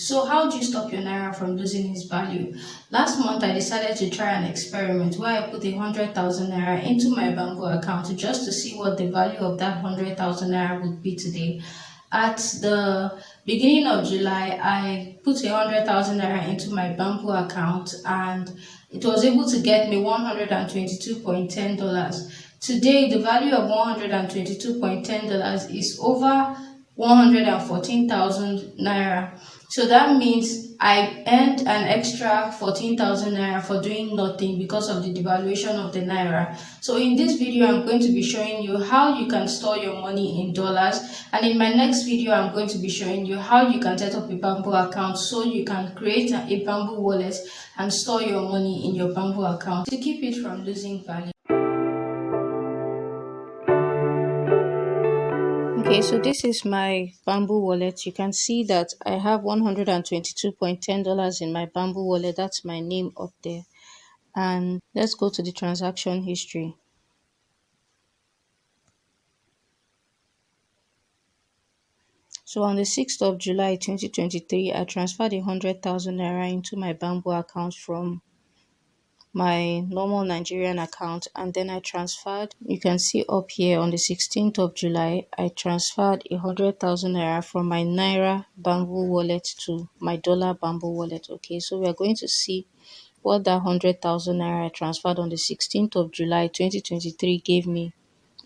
So how do you stop your naira from losing its value? Last month I decided to try an experiment where I put 100,000 naira into my Bamboo account just to see what the value of that 100,000 naira would be today. At the beginning of July, I put 100,000 naira into my Bamboo account and it was able to get me $122.10. Today, the value of $122.10 is over 114,000 naira. So that means I earned an extra 14,000 naira for doing nothing because of the devaluation of the naira. So in this video, I'm going to be showing you how you can store your money in dollars. And in my next video, I'm going to be showing you how you can set up a Bamboo account so you can create a Bamboo wallet and store your money in your Bamboo account to keep it from losing value. Okay, so this is my Bamboo wallet. You can see that I have $122.10 in my Bamboo wallet. That's my name up there. And let's go to the transaction history. So on the 6th of July 2023, I transferred 100,000 naira into my Bamboo account from my normal Nigerian account, and then I transferred, you can see up here on the 16th of July, I transferred 100,000 naira from my Naira Bamboo wallet to my dollar Bamboo wallet. Okay, so we are going to see what that 100,000 naira I transferred on the 16th of July 2023 gave me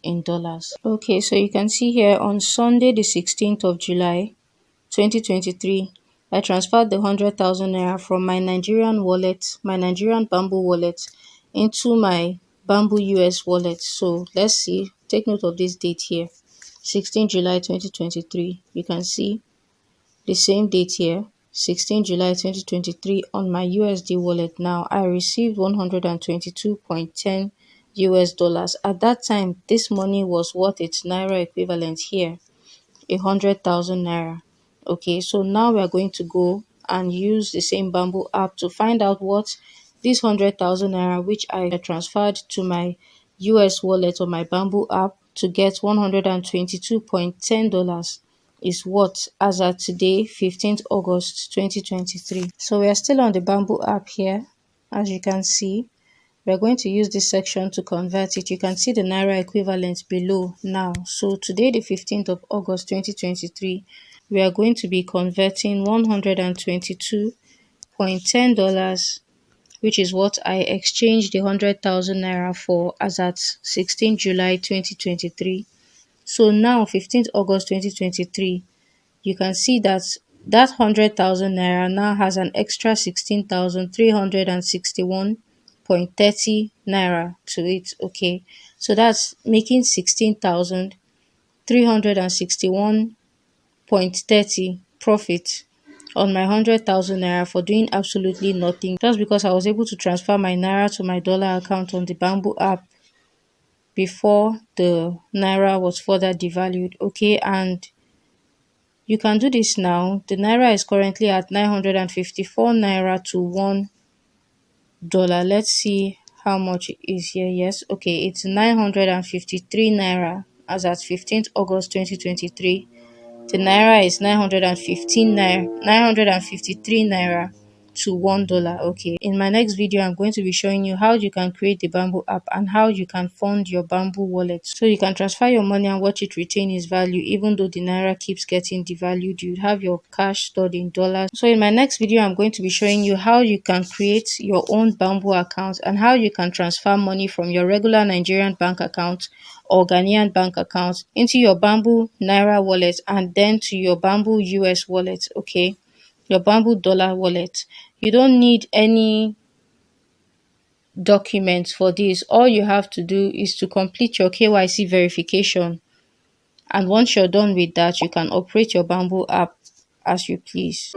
in dollars. Okay, so you can see here on Sunday the 16th of July 2023, I transferred the 100,000 naira from my Nigerian wallet, my Nigerian Bamboo wallet, into my Bamboo US wallet. So let's see, take note of this date here, 16 July 2023. You can see the same date here, 16 July 2023, on my USD wallet. Now I received 122.10 US dollars. At that time, this money was what its naira equivalent here, 100,000 naira. Okay, so now we are going to go and use the same Bamboo app to find out what this 100,000 naira which I transferred to my US wallet or my Bamboo app to get $122.10 is what as at today, 15th August 2023. So we are still on the Bamboo app here. As you can see, we are going to use this section to convert it. You can see the naira equivalent below now. So today, the 15th of August 2023, we are going to be converting $122.10, which is what I exchanged the 100,000 naira for as at 16 July 2023. So now, 15th August 2023, you can see that 100,000 naira now has an extra 16,361.30 naira to it. Okay, so that's making 16,361.30 profit on my 100,000 naira for doing absolutely nothing, just because I was able to transfer my naira to my dollar account on the Bamboo app before the naira was further devalued. Okay, and you can do this now. The naira is currently at 954 naira to $1. Let's see how much it is here. Yes, okay, it's 953 naira as at 15th August 2023. The naira is 953 naira to $1. Okay, in my next video, I'm going to be showing you how you can create the Bamboo app and how you can fund your Bamboo wallet, so you can transfer your money and watch it retain its value. Even though the naira keeps getting devalued, you have your cash stored in dollars. So in my next video, I'm going to be showing you how you can create your own Bamboo account and how you can transfer money from your regular Nigerian bank account or Ghanaian bank account into your Bamboo Naira wallet and then to your Bamboo US wallet. Okay, your Bamboo dollar wallet. You don't need any documents for this. All you have to do is to complete your KYC verification, and once you're done with that, you can operate your Bamboo app as you please.